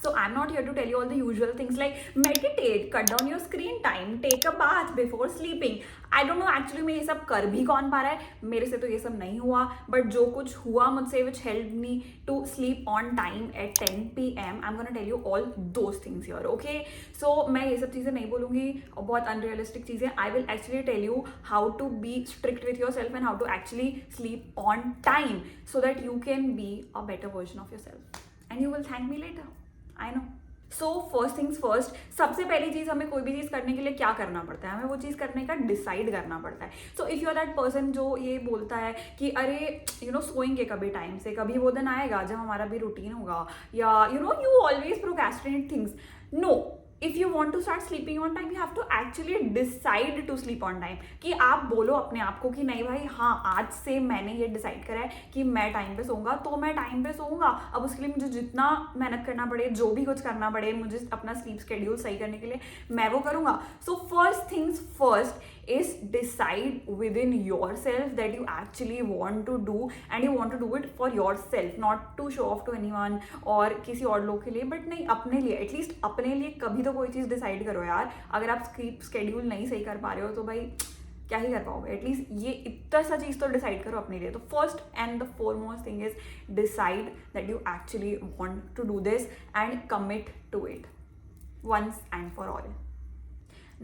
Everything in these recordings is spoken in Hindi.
So I'm not here to tell you all the usual things like meditate, cut down your screen time, take a bath before sleeping. I don't know actually मैं ये सब कर भी कौन पा रहा है, मेरे से तो ये सब नहीं हुआ, बट जो कुछ हुआ मुझसे which helped me to sleep on time at 10 PM, I'm gonna tell you all those things here, okay? So मैं ये सब चीज़ें नहीं बोलूँगी, बहुत unrealistic चीज़ें. I will actually tell you how to be strict with yourself and how to actually sleep on time so that you can be a better version of yourself. And you will thank me later. I know. So first things first, सबसे पहली चीज़ हमें कोई भी चीज़ करने के लिए क्या करना पड़ता है, हमें वो चीज़ करने का डिसाइड करना पड़ता है. So if you are that person जो ये बोलता है कि अरे सोएंगे कभी टाइम से, कभी वो दिन आएगा जब हमारा भी रूटीन होगा, या you always procrastinate things. No, if you want to start sleeping on time, you have to actually decide to sleep on time. कि आप बोलो अपने आप को कि नहीं भाई, हाँ आज से मैंने ये डिसाइड करा है कि मैं टाइम पे सोऊंगा, तो मैं टाइम पे सोऊंगा. अब उसके लिए मुझे जितना मेहनत करना पड़े, जो भी कुछ करना पड़े, मुझे अपना स्लीप स्केड्यूल सही करने के लिए मैं वो करूंगा. So first things first is decide within yourself that you actually want to do, and you want to do it for yourself, not to show off to anyone और किसी और लोग के लिए, बट नहीं, अपने लिए. एटलीस्ट अपने लिए कभी तो कोई चीज़ डिसाइड करो यार. अगर आप स्केड्यूल नहीं सही कर पा रहे हो तो भाई क्या ही कर पाओगे. एटलीस्ट ये इतना सा चीज़ तो डिसाइड करो अपने लिए. तो first and the foremost thing is decide that you actually want to do this and commit to it once and for all.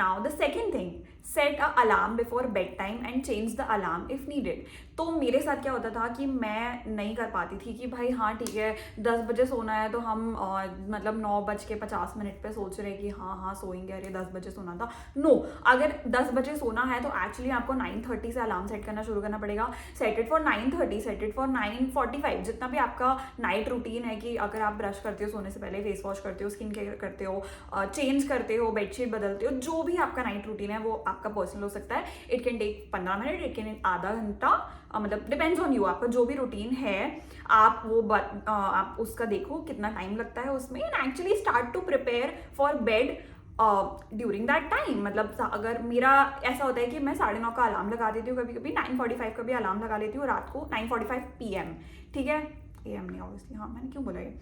Now the second thing, set a alarm before bedtime and change the alarm if needed. तो मेरे साथ क्या होता था कि मैं नहीं कर पाती थी कि भाई हाँ ठीक है 10 बजे सोना है, तो हम मतलब 9:50 पे सोच रहे कि हाँ सोएंगे, अरे 10 बजे सोना था. नो, अगर 10 बजे सोना है तो एक्चुअली आपको 9:30 से अलार्म सेट करना शुरू करना पड़ेगा. Set it for 9:30, set it for 9:45, जितना भी आपका नाइट रूटीन है. कि अगर आप ब्रश करते हो सोने से पहले, फेस वॉश करते हो, स्किन केयर करते हो, चेंज करते हो, बेडशीट बदलते हो, जो भी आपका नाइट रूटीन है वो आपका पर्सनल हो सकता है. It can take 15 minute, it can आधा घंटा, मतलब डिपेंड्स ऑन यू. आपका जो भी रूटीन है आप वो आप उसका देखो कितना टाइम लगता है उसमें, and actually start to prepare for bed during that time. मतलब अगर मेरा ऐसा होता है कि मैं 9:30 का अलार्म लगा देती हूँ, कभी कभी 9:45 का भी अलार्म लगा लेती हूँ रात को, 9:45 PM, ठीक है, AM नहीं ऑब्वियसली, हाँ मैंने क्यों बोला ये.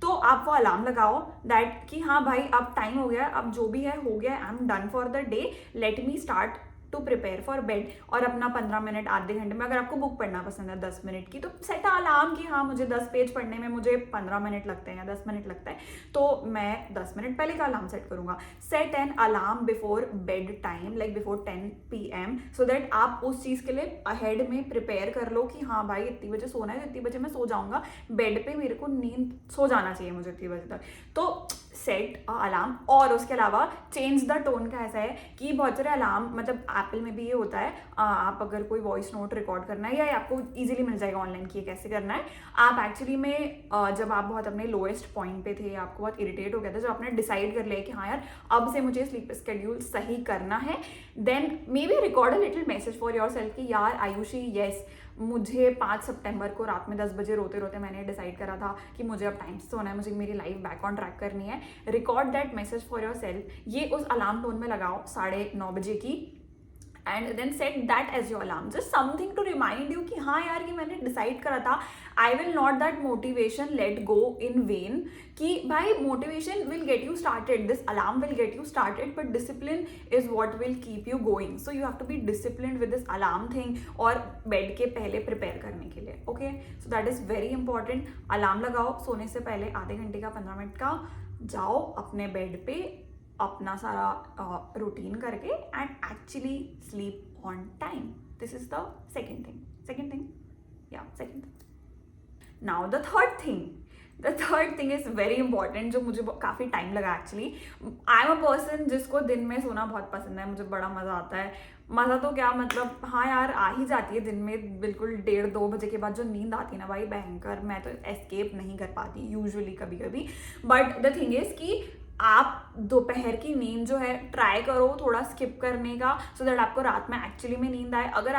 तो आप वो अलार्म लगाओ दैट कि हाँ भाई अब टाइम हो गया, अब जो भी है हो गया, I am done for the day, let me start to prepare for bed. और अपना 15 मिनट आधे घंटे में, अगर आपको बुक पढ़ना पसंद है 10 मिनट की, तो सेट अलार्म कि हाँ मुझे 10 पेज पढ़ने में मुझे 15 मिनट लगते हैं या 10 मिनट लगता है, तो मैं 10 मिनट पहले का अलार्म सेट करूंगा. Set an alarm before bed time, like before 10 PM, so that आप उस चीज़ के लिए अहेड में प्रिपेयर कर लो कि हाँ भाई इतनी बजे सोना है, तो इतनी बजे मैं सो जाऊंगा बेड पे, मेरे को नींद सो जाना चाहिए मुझे इतनी बजे तक. तो सेट अलार्म. और उसके अलावा चेंज द टोन का ऐसा है कि बहुत सारे अलार्म, मतलब एप्पल में भी ये होता है, आप अगर कोई वॉइस नोट रिकॉर्ड करना है, या आपको इजीली मिल जाएगा ऑनलाइन कि ये कैसे करना है. आप एक्चुअली में जब आप बहुत अपने लोएस्ट पॉइंट पे थे, आपको बहुत इरिटेट हो गया था, जब आपने डिसाइड कर लिया कि हाँ यार अब से मुझे स्लीप स्केड्यूल सही करना है, then maybe record a little message for yourself कि यार आयुषी, येस मुझे 5 सितंबर को रात में 10 बजे रोते रोते मैंने डिसाइड करा था कि मुझे अब टाइम से सोना है, मुझे मेरी लाइफ बैक ऑन ट्रैक करनी है. Record that message for yourself. ये उस अलार्म टोन में लगाओ 9:30 बजे की, and then set that as your alarm, just something to remind you कि हाँ यार ये मैंने डिसाइड करा था. I will not that motivation let go in vain. कि भाई motivation will get you started, this alarm will get you started, but discipline is what will keep you going. So you have to be discipline with this alarm thing, और बेड के पहले प्रिपेयर करने के लिए. Okay, so that is very important. Alarm लगाओ सोने से पहले आधे घंटे का, 15 मिनट का, जाओ अपने बेड पे अपना सारा रूटीन करके, and actually sleep on time. This is the second thing. Now the third thing is very important, जो मुझे काफ़ी टाइम लगा actually. I am a person जिसको दिन में सोना बहुत पसंद है, मुझे बड़ा मज़ा आता है. मज़ा तो क्या, मतलब हाँ यार आ ही जाती है दिन में, बिल्कुल 1:30-2 बजे के बाद जो नींद आती है ना भाई भयंकर, मैं तो एस्केप नहीं कर पाती यूजुअली, कभी कभी. बट द थिंग इज कि आप दोपहर की नींद जो है ट्राई करो थोड़ा स्किप करने का, सो दैट आपको रात में एक्चुअली में नींद आए। अगर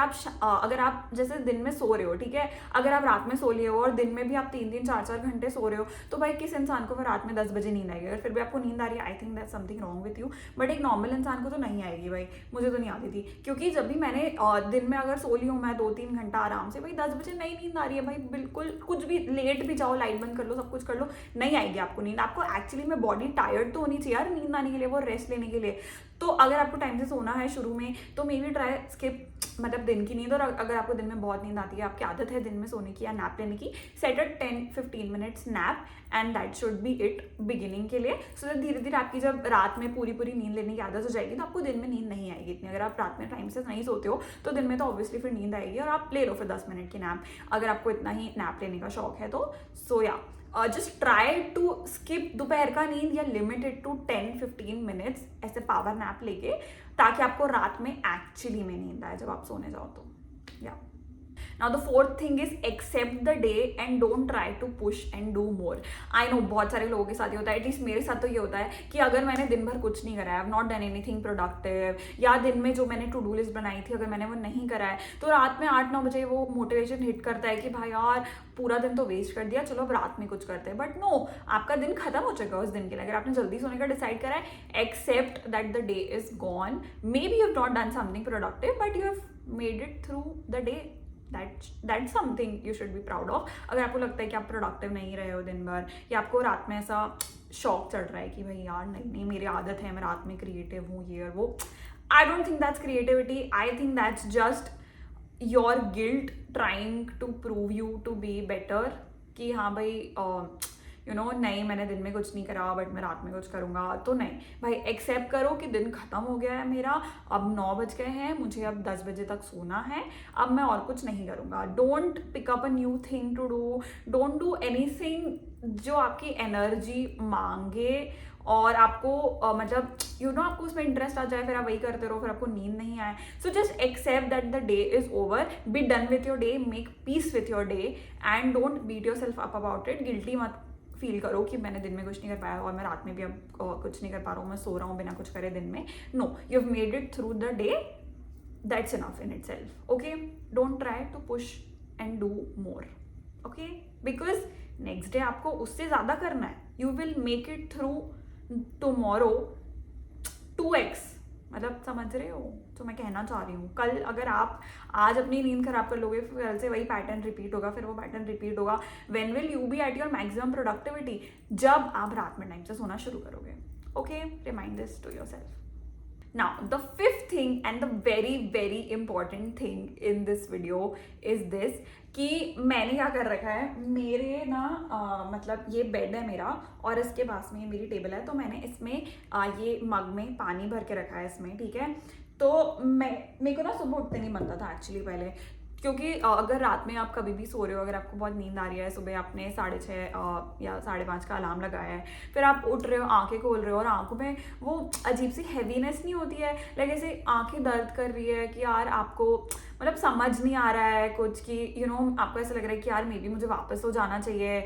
आप जैसे दिन में सो रहे हो, ठीक है, अगर आप रात में सो लिए हो और दिन में भी आप 3-4 घंटे सो रहे हो, तो भाई किस इंसान को फिर रात में 10 बजे नींद आएगी? अगर फिर भी आपको नींद आ रही है, I think that something wrong with you. But एक नॉर्मल इंसान को तो नहीं आएगी भाई, मुझे तो नहीं आती थी, क्योंकि जब भी मैंने दिन में अगर सो ली हूँ मैं 2-3 घंटा आराम से, भाई 10 बजे नहीं नींद आ रही है भाई, बिल्कुल कुछ भी लेट भी जाओ, लाइट बंद कर लो, सब कुछ कर लो, नहीं आएगी आपको नींद। आपको एक्चुअली में बॉडी टायर्ड तो होनी चाहिए यार नींद आने के लिए, वो रेस्ट लेने के लिए। तो अगर आपको टाइम से सोना है शुरू में, तो मे बी ट्राई स्किप मतलब दिन की नींद। और अगर आपको दिन में बहुत नींद आती है, आपकी आदत है दिन में सोने की या नैप लेने की, set a 10-15 minutes nap and that should be it beginning के लिए। सो दैट धीरे धीरे आपकी जब रात में पूरी नींद लेने की आदत हो जाएगी, तो आपको दिन में नींद नहीं आएगी इतनी। अगर आप रात में टाइम से नहीं सोते हो तो दिन में तो ऑब्वियसली फिर नींद आएगी, और आप ले लो फिर 10 मिनट की नैप, अगर आपको इतना ही नैप लेने का शौक है तो। सो या जस्ट ट्राई टू स्किप दोपहर का नींद या लिमिटेड टू 10-15 मिनट्स ऐसे पावर नैप लेके, ताकि आपको रात में एक्चुअली में नींद आए जब आप सोने जाओ तो। या now the fourth thing is accept the day and don't try to push and do more. I know बहुत सारे लोगों के साथ ही होता है, एटलीस्ट मेरे साथ तो ये होता है कि अगर मैंने दिन भर कुछ नहीं करा है, I have not done anything productive, या दिन में जो मैंने टू डू लिस्ट बनाई थी अगर मैंने वो नहीं करा है, तो रात में 8-9 बजे वो मोटिवेशन हिट करता है कि भाई यार पूरा दिन तो वेस्ट कर दिया, चलो अब रात में कुछ करते हैं। बट नो, आपका दिन खत्म हो चुका है उस दिन के लिए। अगर आपने जल्दी सोने का डिसाइड करा है, accept that the day is gone. Maybe you have not done something productive, but you have made it through the day, that's something you should be proud of। अगर आपको लगता है कि आप प्रोडक्टिव नहीं रहे हो दिन भर, या आपको रात में ऐसा शौक चढ़ रहा है कि भाई यार नहीं मेरी आदत है, मैं रात में क्रिएटिव हूँ ये और वो, I don't think that's creativity, I think that's just your guilt trying to prove you to be better, कि हाँ भाई नहीं मैंने दिन में कुछ नहीं करा बट मैं रात में कुछ करूँगा। तो नहीं भाई, एक्सेप्ट करो कि दिन खत्म हो गया है मेरा, अब 9 बज गए हैं, मुझे अब 10 बजे तक सोना है, अब मैं और कुछ नहीं करूँगा। Don't pick up a new thing to do, don't do anything जो आपकी एनर्जी मांगे और आपको मतलब आपको उसमें इंटरेस्ट आ जाए, फिर आप वही करते रहो, फिर आपको नींद नहीं आए। So just accept that the day is over, be done with your day, make peace with your day and don't beat yourself up about it. Guilty मत फील करो कि मैंने दिन में कुछ नहीं कर पाया और मैं रात में भी अब कुछ नहीं कर पा रहा हूँ, मैं सो रहा हूँ बिना कुछ करे दिन में। No, you have made it through the day, that's enough in itself. Okay, don't try to push and do more, okay, because next day आपको उससे ज़्यादा करना है। You will make it through tomorrow 2x, मतलब समझ रहे हो जो मैं कहना चाह रही हूँ। कल अगर आप आज अपनी नींद खराब कर लोगे, फिर कल से वही पैटर्न रिपीट होगा, फिर वो पैटर्न रिपीट होगा। When will you be at your maximum productivity? जब आप रात में टाइम से सोना शुरू करोगे। Okay, remind this to yourself. Now, the fifth thing and the very, very important thing in this video is this, कि मैंने क्या कर रखा है, मेरे ना मतलब ये बेड है मेरा और इसके पास में मेरी टेबल है, तो मैंने इसमें ये मग में पानी भर के रखा है इसमें, ठीक है। तो मेरे को ना सुबह उठते नहीं बनता था एक्चुअली पहले, क्योंकि अगर रात में आप कभी भी सो रहे हो, अगर आपको बहुत नींद आ रही है, सुबह आपने 6:30 या 5:30 का अलार्म लगाया है, फिर आप उठ रहे हो, आंखें खोल रहे हो और आंखों में वो अजीब सी हैवीनेस नहीं होती है, लाइक ऐसे आंखें दर्द कर रही है कि यार आपको मतलब समझ नहीं आ रहा है कुछ, कि आपको ऐसा लग रहा है कि यार मे बी मुझे वापस सो जाना चाहिए,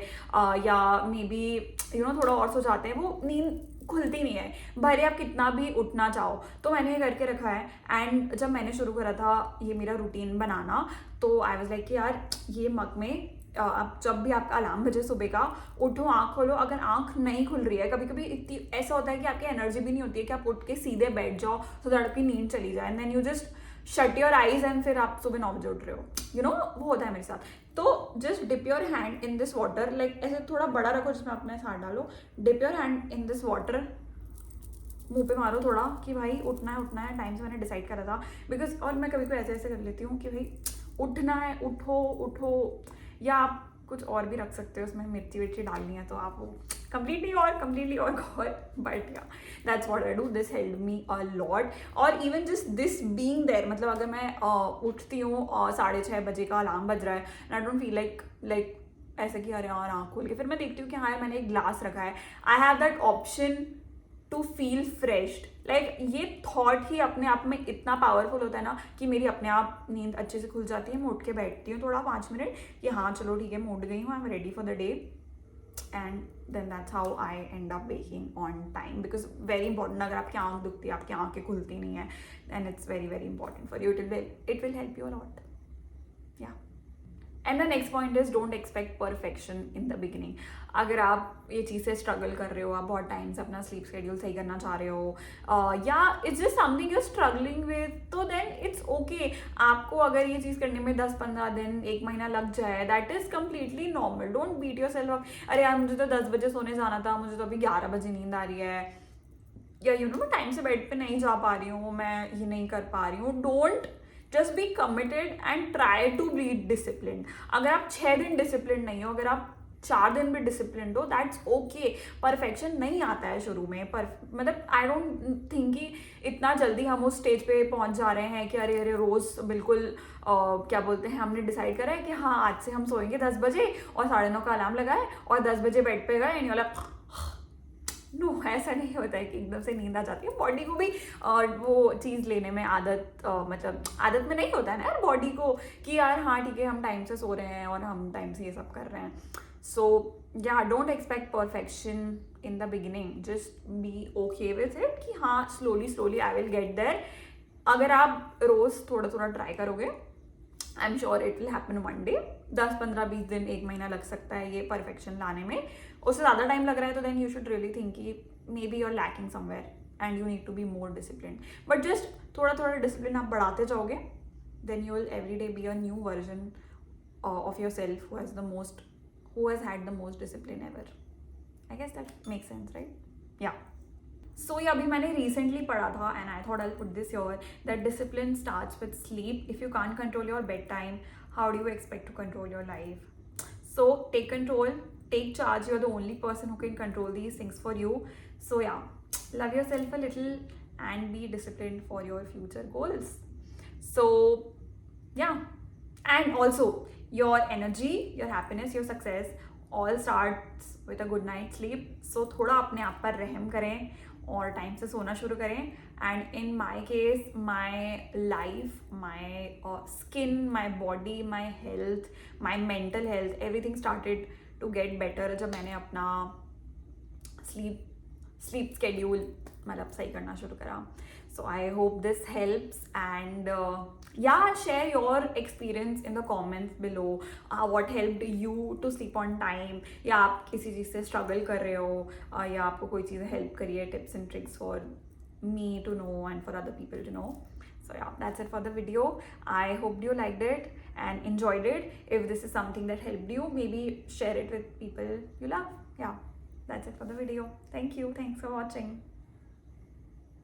या मे बी थोड़ा और सो जाते हैं, वो नींद खुलती नहीं है, भले आप कितना भी उठना चाहो। तो मैंने ये करके रखा है। एंड जब मैंने शुरू करा था ये मेरा रूटीन बनाना, तो आई वाज लाइक कि यार ये मग में अब जब भी आपका अलार्म बजे सुबह का, उठो, आँख खोलो। अगर आँख नहीं खुल रही है, कभी कभी इतनी ऐसा होता है कि आपकी एनर्जी भी नहीं होती है कि आप उठ के सीधे बैठ जाओ सो दैट आपकी नींद चली जाए, and then you just shut your eyes and फिर आप सुबह 9 बजे उठ रहे हो, वो होता है मेरे साथ। तो just dip your hand in this water, like ऐसे थोड़ा बड़ा रखो जिसमें अपने हाथ डालो, dip your hand in this water, मुंह पे मारो थोड़ा कि भाई उठना है टाइम से मैंने डिसाइड करा था। बिकॉज और मैं कभी ऐसे कर लेती हूँ कि भाई उठना है, उठो, या आप कुछ और भी रख सकते हो, उसमें मिर्ची डालनी है तो आप वो completely और बट या that's what I do, this help me a lot. और even just this being there, मतलब अगर मैं उठती हूँ 6:30 बजे का अलार्म बज रहा है, and I don't feel like ऐसे कि अरे यार आँख खोल के, फिर मैं देखती हूँ कि हाँ मैंने एक ग्लास रखा है, I have that option to feel freshed. Like ये थॉट ही अपने आप में इतना पावरफुल होता है ना कि मेरी अपने आप नींद अच्छे से खुल जाती है। मैं उठ के बैठती हूँ थोड़ा 5 मिनट कि हाँ चलो ठीक है, मैं उठ गई हूँ, I am ready for the day, and then that's how I end up waking on time, because very important. अगर आपकी आँख दुखती है, आपकी आँखें खुलती नहीं है, and it's very very important for you. It will help you a lot. या and the next point is don't expect perfection in the beginning. अगर आप ये चीज़ से स्ट्रगल कर रहे हो, आप बहुत टाइम से अपना स्लीप शेड्यूल सही करना चाह रहे हो, या it's just something you struggling with, तो देन इट्स ओके. आपको अगर ये चीज़ करने में 10-15 दिन, 1 महीना लग जाए, that is completely normal. Don't beat yourself up. अरे यार मुझे तो 10 बजे सोने जाना था, मुझे तो अभी 11 बजे नींद आ रही है, या यू नो मैं टाइम से बेड पे नहीं जा पा रही हूँ, मैं ये नहीं कर पा रही हूँ. Don't, just be committed and try to be discipline. अगर आप 6 दिन डिसिप्लिन नहीं हो, अगर आप 4 दिन भी डिसिप्लिन हो, दैट्स ओके. परफेक्शन नहीं आता है शुरू में. मतलब आई डोंट थिंक कि इतना जल्दी हम उस स्टेज पे पहुंच जा रहे हैं कि अरे रोज़ बिल्कुल क्या बोलते हैं, हमने डिसाइड करा है कि हाँ आज से हम सोएंगे 10 बजे और 9:30 का अलार्म लगाए और 10 बजे बेड पे गए, एंड यू लाइक नो. ऐसा नहीं होता है कि एकदम से नींद आ जाती है. बॉडी को भी वो चीज़ लेने में आदत, मतलब आदत में नहीं होता है ना यार बॉडी को कि यार हाँ ठीक है हम टाइम से सो रहे हैं और हम टाइम से ये सब कर रहे हैं. So yeah don't expect perfection in the beginning. Just be okay with it कि हाँ slowly I will get there. अगर आप रोज़ थोड़ा थोड़ा ट्राई करोगे, I am sure it will happen one day. 10-15-20 दिन, 1 महीना लग सकता है ये परफेक्शन लाने में. उससे ज़्यादा टाइम लग रहा है तो then you should really think कि maybe you are lacking somewhere and you need to be more discipline. But just थोड़ा थोड़ा डिसिप्लिन आप बढ़ाते जाओगे, then you will every day be a new version of yourself who has had the most discipline ever. I guess that makes sense, right? Yeah. So yeah, अभी मैंने recently पढ़ा था and I thought I'll put this here that discipline starts with sleep. If you can't control your bedtime, how do you expect to control your life? So take control, take charge. You're the only person who can control these things for you. So yeah, love yourself a little and be disciplined for your future goals. So yeah, and also your energy, your happiness, your success all starts with a good night's sleep. So थोड़ा अपने आप पर रहम करें और टाइम से सोना शुरू करें. And in my case, my life, my skin, my body, my health, my mental health, everything started to get better जब मैंने अपना स्लीप स्केड्यूल मतलब सही करना शुरू करा. So I hope this helps, and yeah, share your experience in the comments below. What helped you to sleep on time? या आप किसी चीज़ से struggle कर रहे हो, या आपको कोई चीज़ help करी है, tips and tricks for me to know and for other people to know. So yeah, that's it for the video. I hope you liked it and enjoyed it. If this is something that helped you, maybe share it with people you love. Yeah, that's it for the video. Thank you. Thanks for watching.